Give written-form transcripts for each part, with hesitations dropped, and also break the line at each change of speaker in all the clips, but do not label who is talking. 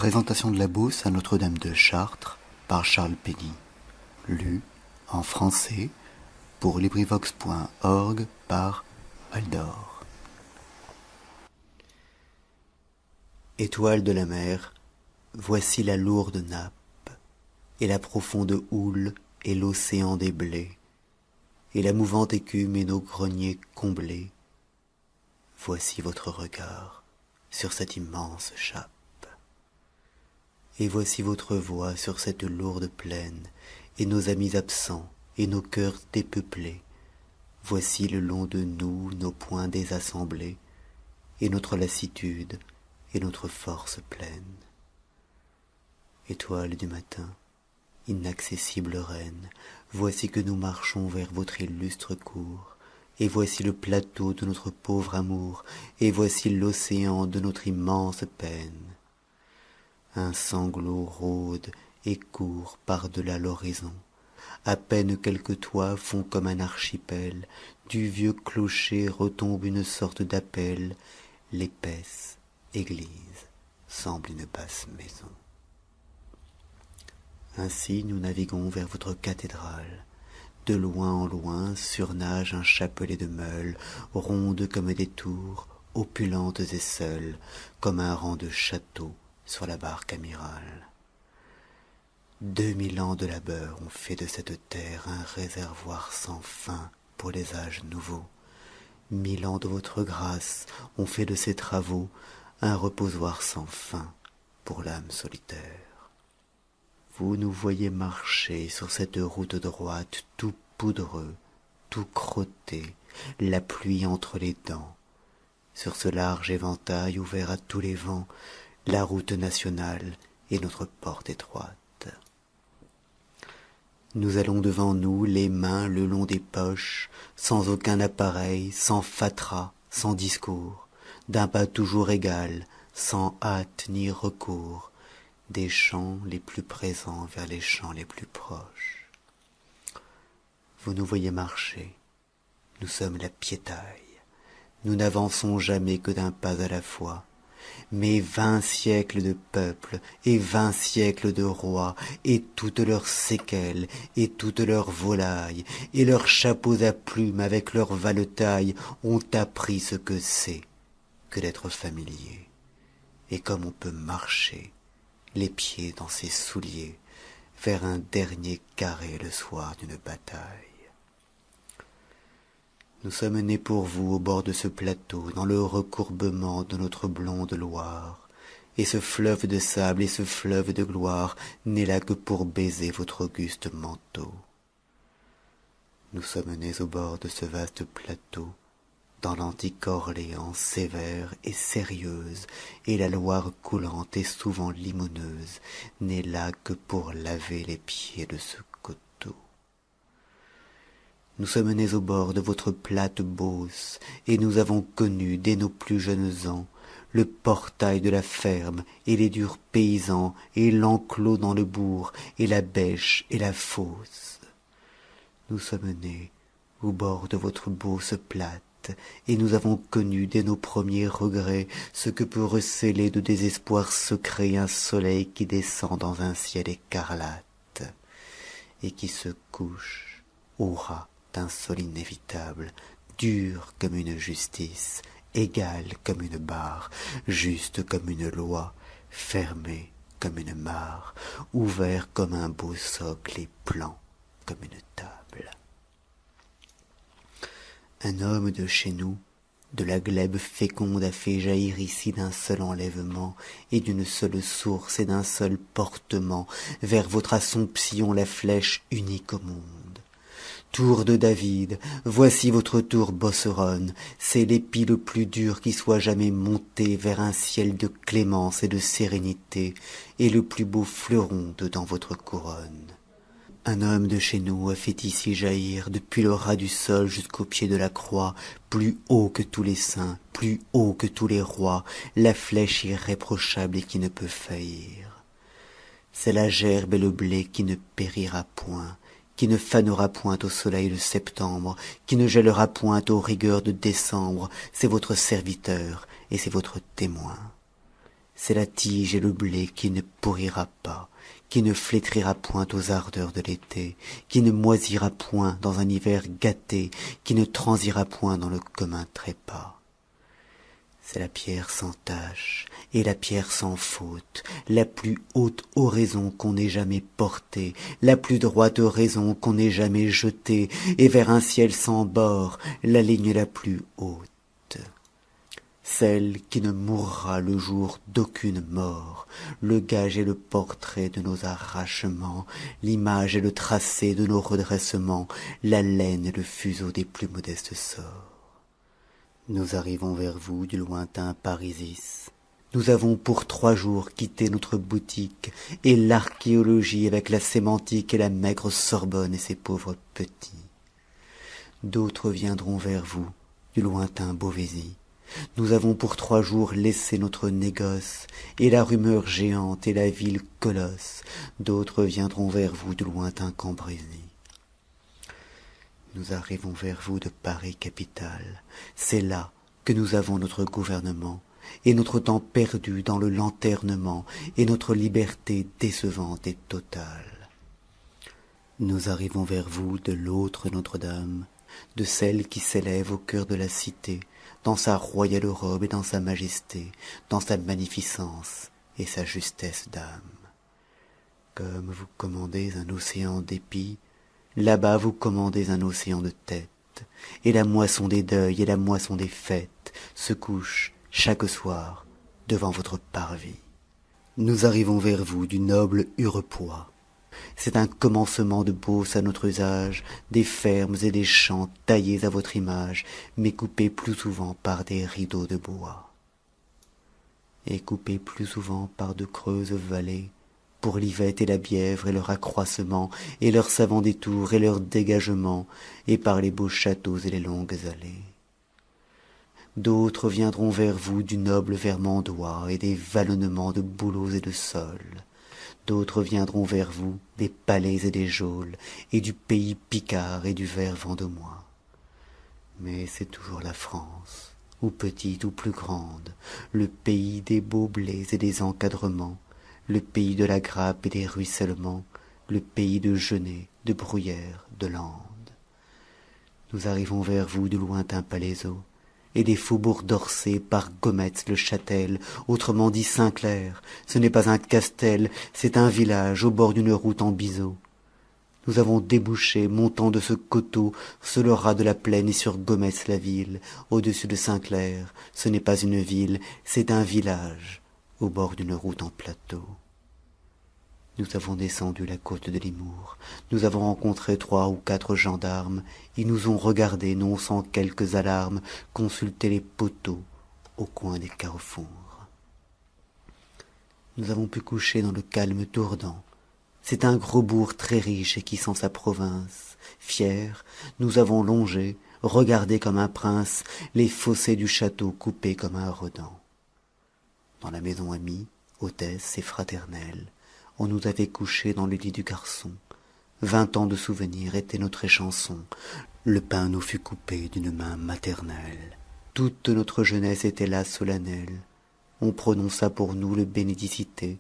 Présentation de la Beauce à Notre-Dame de Chartres par Charles Péguy. Lu en français pour LibriVox.org par Aldor. Étoile de la mer, voici la lourde nappe, et la profonde houle, et l'océan des blés, et la mouvante écume et nos greniers comblés. Voici votre regard sur cette immense chape. Et voici votre voix sur cette lourde plaine, et nos amis absents, et nos cœurs dépeuplés. Voici le long de nous nos poings désassemblés, et notre lassitude, et notre force pleine. Étoile du matin, inaccessible reine, voici que nous marchons vers votre illustre cour, et voici le plateau de notre pauvre amour, et voici l'océan de notre immense peine. Un sanglot rôde et court par-delà l'horizon. À peine quelques toits font comme un archipel. Du vieux clocher retombe une sorte d'appel. L'épaisse église semble une basse maison. Ainsi nous naviguons vers votre cathédrale. De loin en loin surnage un chapelet de meules, rondes comme des tours, opulentes et seules, comme un rang de châteaux sur la barque amirale. 2000 ans de labeur ont fait de cette terre un réservoir sans fin pour les âges nouveaux. 1000 ans de votre grâce ont fait de ces travaux un reposoir sans fin pour l'âme solitaire. Vous nous voyez marcher sur cette route droite, tout poudreux, tout crotté, la pluie entre les dents. Sur ce large éventail ouvert à tous les vents, la route nationale est notre porte étroite. Nous allons devant nous, les mains le long des poches, sans aucun appareil, sans fatras, sans discours, d'un pas toujours égal, sans hâte ni recours, des champs les plus présents vers les champs les plus proches. Vous nous voyez marcher, nous sommes la piétaille, nous n'avançons jamais que d'un pas à la fois. Mais 20 siècles de peuples, et 20 siècles de rois, et toutes leurs séquelles, et toutes leurs volailles, et leurs chapeaux à plumes avec leurs valetailles, ont appris ce que c'est que d'être familier. Et comme on peut marcher, les pieds dans ses souliers, vers un dernier carré le soir d'une bataille. Nous sommes nés pour vous au bord de ce plateau, dans le recourbement de notre blonde Loire, et ce fleuve de sable et ce fleuve de gloire n'est là que pour baiser votre auguste manteau. Nous sommes nés au bord de ce vaste plateau, dans l'antique Orléans sévère et sérieuse, et la Loire coulante et souvent limoneuse n'est là que pour laver les pieds de ce coteau. Nous sommes nés au bord de votre plate Beauce, et nous avons connu, dès nos plus jeunes ans, le portail de la ferme, et les durs paysans, et l'enclos dans le bourg, et la bêche, et la fosse. Nous sommes nés au bord de votre Beauce plate, et nous avons connu, dès nos premiers regrets, ce que peut recéler de désespoir secret un soleil qui descend dans un ciel écarlate, et qui se couche au ras d'un sol inévitable, dur comme une justice, égal comme une barre, juste comme une loi, fermé comme une mare, ouvert comme un beau socle et plan comme une table. Un homme de chez nous, de la glèbe féconde, a fait jaillir ici d'un seul enlèvement, et d'une seule source et d'un seul portement, vers votre Assomption la flèche unique au monde. Tour de David, voici votre tour Bosseronne, c'est l'épi le plus dur qui soit jamais monté vers un ciel de clémence et de sérénité, et le plus beau fleuron dedans votre couronne. Un homme de chez nous a fait ici jaillir, depuis le ras du sol jusqu'au pied de la croix, plus haut que tous les saints, plus haut que tous les rois, la flèche irréprochable et qui ne peut faillir. C'est la gerbe et le blé qui ne périra point, qui ne fanera point au soleil de septembre, qui ne gèlera point aux rigueurs de décembre, c'est votre serviteur et c'est votre témoin. c'est la tige et le blé qui ne pourrira pas, qui ne flétrira point aux ardeurs de l'été, qui ne moisira point dans un hiver gâté, qui ne transira point dans le commun trépas. C'est la pierre sans tache et la pierre sans faute, la plus haute oraison qu'on ait jamais portée, la plus droite raison qu'on ait jamais jetée, et vers un ciel sans bord, la ligne la plus haute. Celle qui ne mourra le jour d'aucune mort, le gage et le portrait de nos arrachements, l'image et le tracé de nos redressements, la laine et le fuseau des plus modestes sorts. Nous arrivons vers vous du lointain Parisis. Nous avons pour 3 jours quitté notre boutique et l'archéologie avec la sémantique et la maigre Sorbonne et ses pauvres petits. D'autres viendront vers vous du lointain Beauvaisis. Nous avons pour 3 jours laissé notre négoce et la rumeur géante et la ville colosse. D'autres viendront vers vous du lointain Cambrésis. Nous arrivons vers vous de Paris capitale. C'est là que nous avons notre gouvernement, et notre temps perdu dans le lanternement, et notre liberté décevante et totale. Nous arrivons vers vous de l'autre Notre-Dame, de celle qui s'élève au cœur de la cité, dans sa royale robe et dans sa majesté, dans sa magnificence et sa justesse d'âme. Comme vous commandez un océan d'épis, là-bas vous commandez un océan de têtes, et la moisson des deuils et la moisson des fêtes se couchent chaque soir devant votre parvis. Nous arrivons vers vous du noble Hurepoix. C'est un commencement de beauce à notre usage, des fermes et des champs taillés à votre image, mais coupés plus souvent par des rideaux de bois. Et coupés plus souvent par de creuses vallées, pour l'ivette et la bièvre et leur accroissement, et leurs savants détours et leurs dégagements, et par les beaux châteaux et les longues allées. D'autres viendront vers vous du noble Vermandois et des vallonnements de bouleaux et de saules. D'autres viendront vers vous des palais et des geôles, et du pays picard et du vert vendomois. Mais c'est toujours la France, ou petite ou plus grande, le pays des beaux blés et des encadrements, le pays de la grappe et des ruissellements, le pays de genêts, de bruyères, de landes. Nous arrivons vers vous du lointain Palaiseau, et des faubourgs d'Orsay par Gometz-le-Châtel, autrement dit Saint-Clair. Ce n'est pas un castel, c'est un village au bord d'une route en biseau. Nous avons débouché, montant de ce coteau, sur le ras de la plaine et sur Gometz-la-Ville, au-dessus de Saint-Clair. Ce n'est pas une ville, c'est un village, au bord d'une route en plateau. Nous avons descendu la côte de Limours. Nous avons rencontré 3 ou 4 gendarmes. Ils nous ont regardés, non sans quelques alarmes, consulter les poteaux au coin des carrefours. Nous avons pu coucher dans le calme Dourdan. C'est un gros bourg très riche et qui sent sa province. Fiers, nous avons longé, regardé comme un prince, les fossés du château coupés comme un redent. Dans la maison amie, hôtesse et fraternelle, on nous avait couchés dans le lit du garçon. 20 ans de souvenirs était notre échanson. Le pain nous fut coupé d'une main maternelle. Toute notre jeunesse était là solennelle. On prononça pour nous le bénédicité.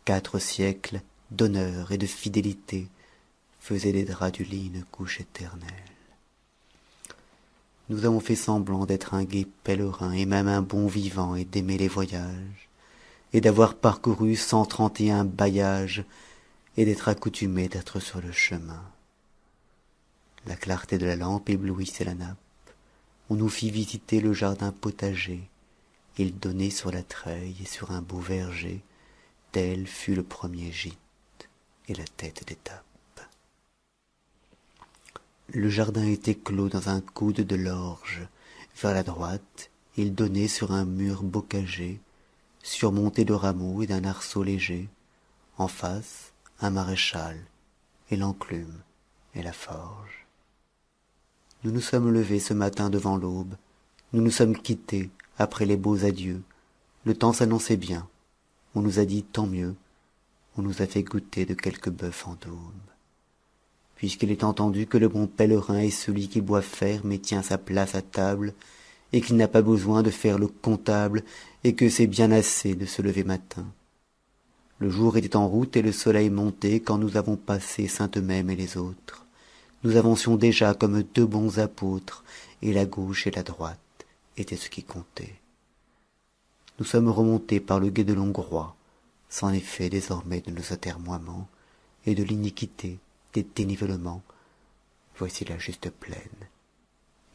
4 siècles d'honneur et de fidélité faisaient des draps du lit une couche éternelle. Nous avons fait semblant d'être un gai pèlerin et même un bon vivant et d'aimer les voyages, et d'avoir parcouru 131 bailliages, et d'être accoutumé d'être sur le chemin. La clarté de la lampe éblouissait la nappe. On nous fit visiter le jardin potager. Il donnait sur la treille et sur un beau verger. Tel fut le premier gîte et la tête d'étape. Le jardin était clos dans un coude de l'orge. Vers la droite, il donnait sur un mur bocagé, surmonté de rameaux et d'un arceau léger. En face, un maréchal, et l'enclume, et la forge. Nous nous sommes levés ce matin devant l'aube. Nous nous sommes quittés après les beaux adieux. Le temps s'annonçait bien. On nous a dit tant mieux. On nous a fait goûter de quelques bœufs en daube. Puisqu'il est entendu que le bon pèlerin est celui qui boit ferme et tient sa place à table, et qu'il n'a pas besoin de faire le comptable, et que c'est bien assez de se lever matin. Le jour était en route et le soleil montait quand nous avons passé Sainte-Mème et les autres. Nous avancions déjà comme deux bons apôtres, et la gauche et la droite étaient ce qui comptait. Nous sommes remontés par le gué de Longrois, sans effet désormais de nos atermoiements, et de l'iniquité, des dénivellements. Voici la juste plaine,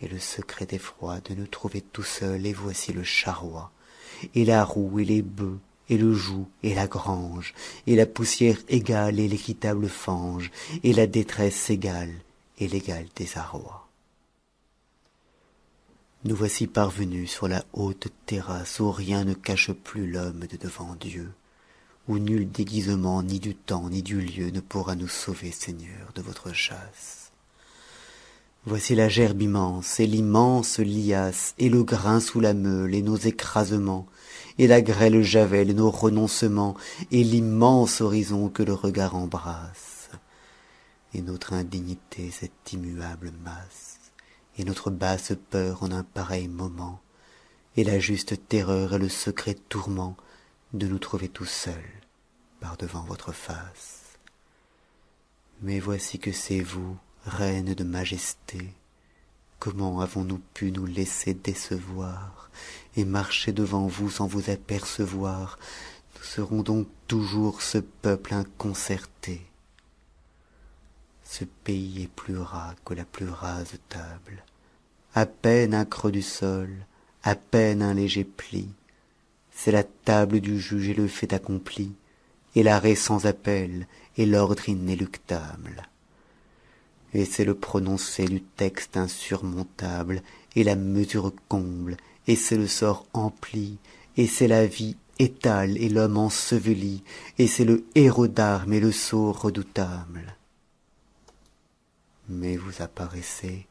et le secret d'effroi de nous trouver tout seuls, et voici le charroi, et la roue, et les bœufs, et le joug, et la grange, et la poussière égale, et l'équitable fange, et la détresse égale, et l'égal désarroi. Nous voici parvenus sur la haute terrasse où rien ne cache plus l'homme de devant Dieu, où nul déguisement ni du temps ni du lieu ne pourra nous sauver, Seigneur, de votre chasse. Voici la gerbe immense, et l'immense liasse, et le grain sous la meule, et nos écrasements, et la grêle javel, et nos renoncements, et l'immense horizon que le regard embrasse, et notre indignité, cette immuable masse, et notre basse peur en un pareil moment, et la juste terreur et le secret tourment de nous trouver tout seuls par devant votre face. Mais voici que c'est vous, reine de majesté. Comment avons-nous pu nous laisser décevoir et marcher devant vous sans vous apercevoir? Nous serons donc toujours ce peuple inconcerté. Ce pays est plus ras que la plus rase table. À peine un creux du sol, à peine un léger pli. C'est la table du juge et le fait accompli, et l'arrêt sans appel, et l'ordre inéluctable. Et c'est le prononcé du texte insurmontable, et la mesure comble, et c'est le sort empli, et c'est la vie étale et l'homme enseveli, et c'est le héros d'armes et le sceau redoutable. Mais vous apparaissez,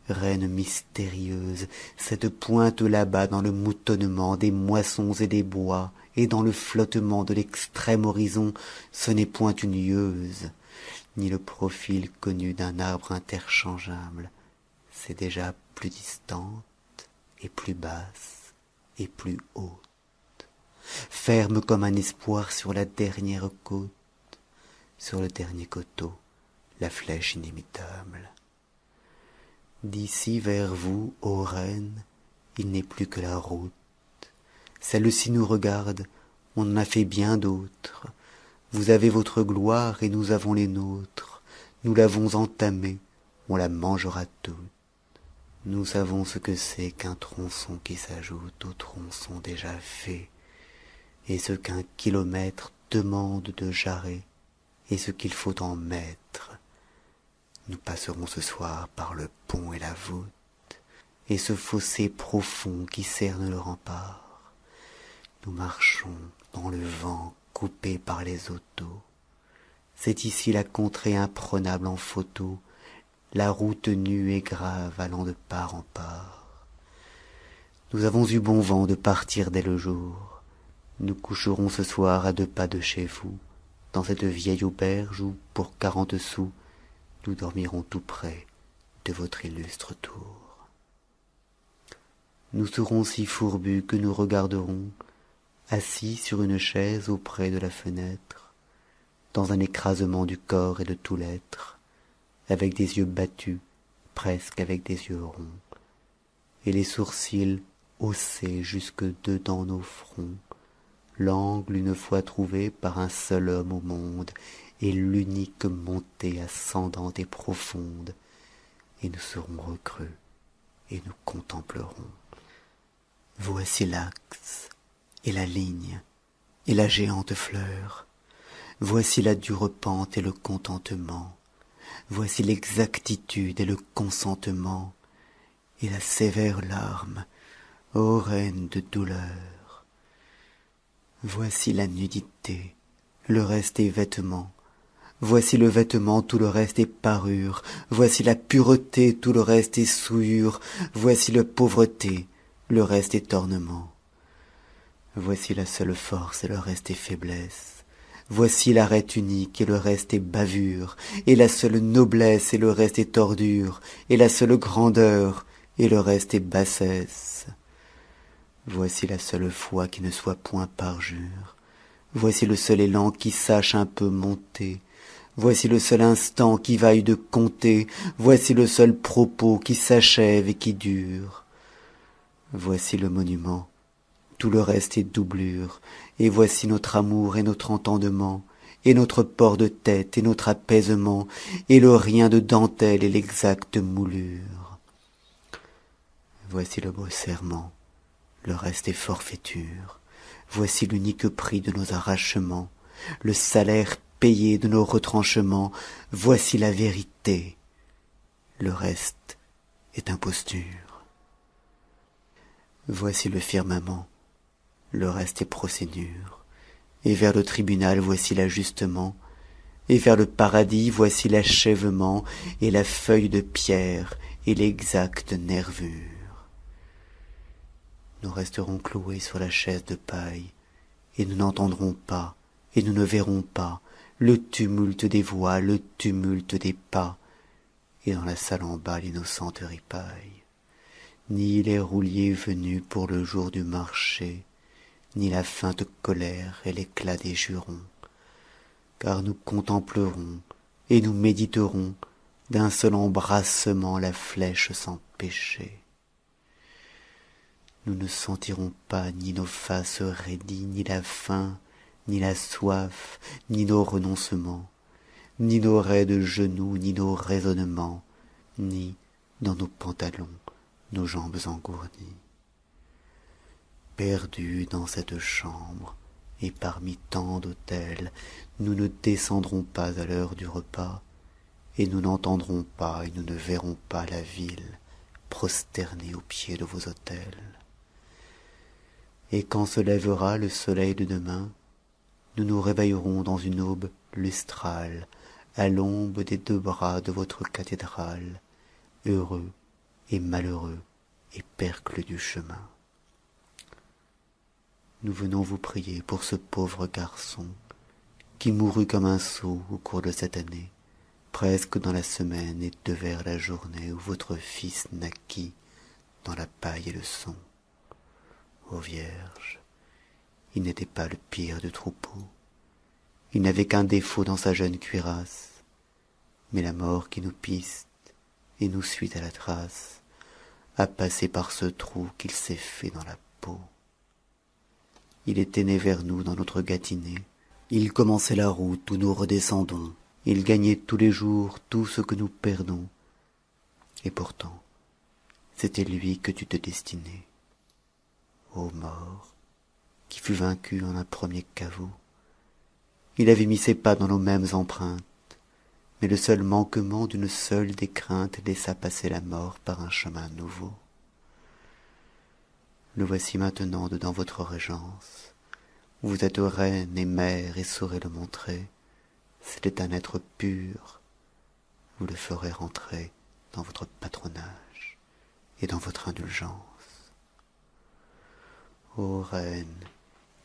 reine mystérieuse, cette pointe là-bas dans le moutonnement des moissons et des bois, et dans le flottement de l'extrême horizon, ce n'est point une yeuse, ni le profil connu d'un arbre interchangeable, c'est déjà plus distante, et plus basse, et plus haute, ferme comme un espoir sur la dernière côte, sur le dernier coteau, la flèche inimitable. D'ici vers vous, ô reine, il n'est plus que la route. Celle-ci nous regarde, on en a fait bien d'autres. Vous avez votre gloire et nous avons les nôtres. Nous l'avons entamée, on la mangera toute. Nous savons ce que c'est qu'un tronçon qui s'ajoute au tronçon déjà fait, et ce qu'un kilomètre demande de jarret, et ce qu'il faut en mètres. Nous passerons ce soir par le pont et la voûte, et ce fossé profond qui cerne le rempart. Nous marchons dans le vent coupé par les autos. C'est ici la contrée imprenable en photo, la route nue et grave allant de part en part. Nous avons eu bon vent de partir dès le jour. Nous coucherons ce soir à 2 pas de chez vous, dans cette vieille auberge où, pour 40 sous, nous dormirons tout près de votre illustre tour. Nous serons si fourbus que nous regarderons, assis sur une chaise auprès de la fenêtre, dans un écrasement du corps et de tout l'être, avec des yeux battus, presque avec des yeux ronds, et les sourcils haussés jusque dedans nos fronts, l'angle une fois trouvé par un seul homme au monde, et l'unique montée ascendante et profonde, et nous serons recreux, et nous contemplerons. Voici l'axe, et la ligne, et la géante fleur. Voici la dure pente et le contentement. Voici l'exactitude et le consentement, et la sévère larme, ô reine de douleur. Voici la nudité, le reste est vêtement. Voici le vêtement, tout le reste est parure. Voici la pureté, tout le reste est souillure. Voici la pauvreté, le reste est ornement. Voici la seule force et le reste est faiblesse. Voici l'arrêt unique et le reste est bavure, et la seule noblesse et le reste est ordure, et la seule grandeur et le reste est bassesse. Voici la seule foi qui ne soit point parjure. Voici le seul élan qui sache un peu monter. Voici le seul instant qui vaille de compter. Voici le seul propos qui s'achève et qui dure. Voici le monument, tout le reste est doublure. Et voici notre amour et notre entendement, et notre port de tête et notre apaisement, et le rien de dentelle et l'exacte moulure. Voici le beau serment, le reste est forfaiture. Voici l'unique prix de nos arrachements, le salaire payé de nos retranchements. Voici la vérité, le reste est imposture. Voici le firmament, le reste est procédure. Et vers le tribunal voici l'ajustement, et vers le paradis voici l'achèvement, et la feuille de pierre et l'exacte nervure. Nous resterons cloués sur la chaise de paille, et nous n'entendrons pas, et nous ne verrons pas, le tumulte des voix, le tumulte des pas, et dans la salle en bas l'innocente ripaille. Ni les rouliers venus pour le jour du marché, ni la feinte colère et l'éclat des jurons, car nous contemplerons et nous méditerons d'un seul embrassement la flèche sans péché. Nous ne sentirons pas ni nos faces raidies, ni la faim, ni la soif, ni nos renoncements, ni nos raides genoux, ni nos raisonnements, ni, dans nos pantalons, nos jambes engourdies. Perdus dans cette chambre, et parmi tant d'autels, nous ne descendrons pas à l'heure du repas, et nous n'entendrons pas et nous ne verrons pas la ville prosternée aux pieds de vos autels. Et quand se lèvera le soleil de demain, nous nous réveillerons dans une aube lustrale, à l'ombre des deux bras de votre cathédrale, heureux et malheureux et perclus du chemin. Nous venons vous prier pour ce pauvre garçon qui mourut comme un sot au cours de cette année, presque dans la semaine et devers la journée où votre fils naquit dans la paille et le son. Ô Vierge, il n'était pas le pire du troupeau, il n'avait qu'un défaut dans sa jeune cuirasse, mais la mort qui nous piste et nous suit à la trace a passé par ce trou qu'il s'est fait dans la peau. Il était né vers nous dans notre Gâtinais, il commençait la route où nous redescendons, il gagnait tous les jours tout ce que nous perdons, et pourtant c'était lui que tu te destinais. Ô mort, qui fut vaincu en un premier caveau, il avait mis ses pas dans nos mêmes empreintes, mais le seul manquement d'une seule des craintes laissa passer la mort par un chemin nouveau. Le voici maintenant dedans votre régence, vous êtes reine et mère et saurez le montrer, c'était un être pur, vous le ferez rentrer dans votre patronage et dans votre indulgence. Ô reine,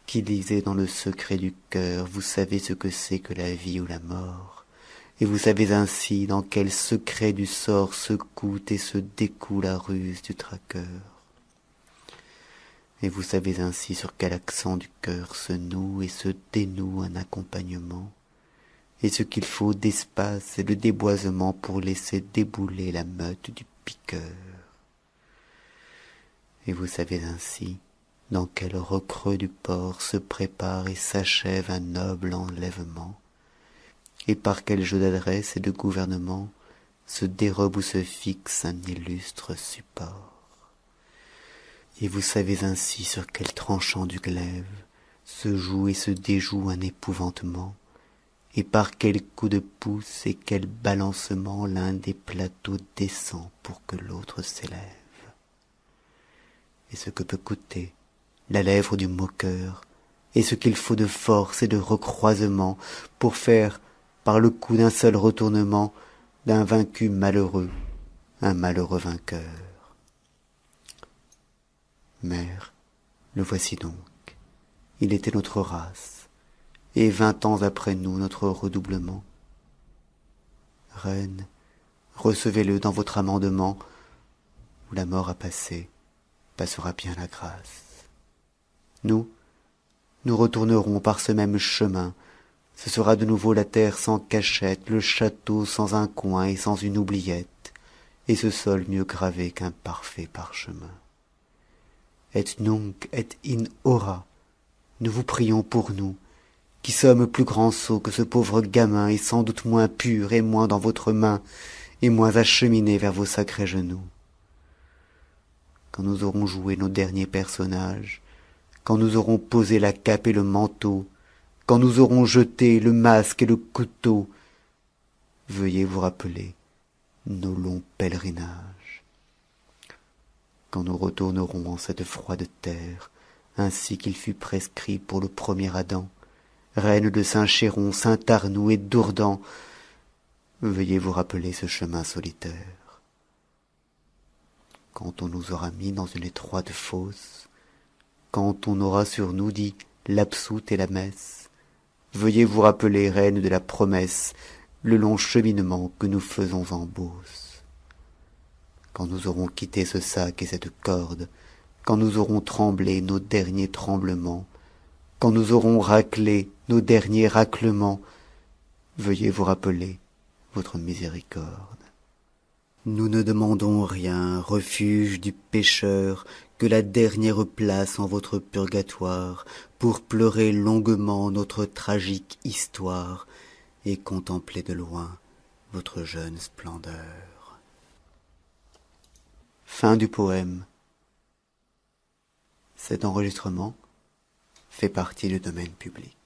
qui lisez dans le secret du cœur, vous savez ce que c'est que la vie ou la mort, et vous savez ainsi dans quel secret du sort se coud et se découd la ruse du traqueur. Et vous savez ainsi sur quel accent du cœur se noue et se dénoue un accompagnement, et ce qu'il faut d'espace et de déboisement pour laisser débouler la meute du piqueur. Et vous savez ainsi dans quel recreux du port se prépare et s'achève un noble enlèvement, et par quel jeu d'adresse et de gouvernement se dérobe ou se fixe un illustre support. Et vous savez ainsi sur quel tranchant du glaive se joue et se déjoue un épouvantement, et par quel coup de pouce et quel balancement l'un des plateaux descend pour que l'autre s'élève. Et ce que peut coûter la lèvre du moqueur, et ce qu'il faut de force et de recroisement pour faire, par le coup d'un seul retournement, d'un vaincu malheureux un malheureux vainqueur. Mère, le voici donc, il était notre race, et 20 ans après nous notre redoublement. Reine, recevez-le dans votre amendement, où la mort a passé, passera bien la grâce. Nous retournerons par ce même chemin. Ce sera de nouveau la terre sans cachette, le château sans un coin et sans une oubliette, et ce sol mieux gravé qu'un parfait parchemin. Et nunc et in hora, nous vous prions pour nous, qui sommes plus grands sots que ce pauvre gamin, et sans doute moins purs, et moins dans votre main, et moins acheminés vers vos sacrés genoux. Quand nous aurons joué nos derniers personnages, quand nous aurons posé la cape et le manteau, quand nous aurons jeté le masque et le couteau, veuillez vous rappeler nos longs pèlerinages. Quand nous retournerons en cette froide terre, ainsi qu'il fut prescrit pour le premier Adam, reine de Saint-Chéron, Saint-Arnoux et Dourdan, veuillez vous rappeler ce chemin solitaire. Quand on nous aura mis dans une étroite fosse, quand on aura sur nous dit l'absoute et la messe, veuillez vous rappeler, reine de la promesse, le long cheminement que nous faisons en Beauce. Quand nous aurons quitté ce sac et cette corde, quand nous aurons tremblé nos derniers tremblements, quand nous aurons raclé nos derniers raclements, veuillez vous rappeler votre miséricorde. Nous ne demandons rien, refuge du pécheur, que la dernière place en votre purgatoire, pour pleurer longuement notre tragique histoire, et contempler de loin votre jeune splendeur. Fin du poème. Cet enregistrement fait partie du domaine public.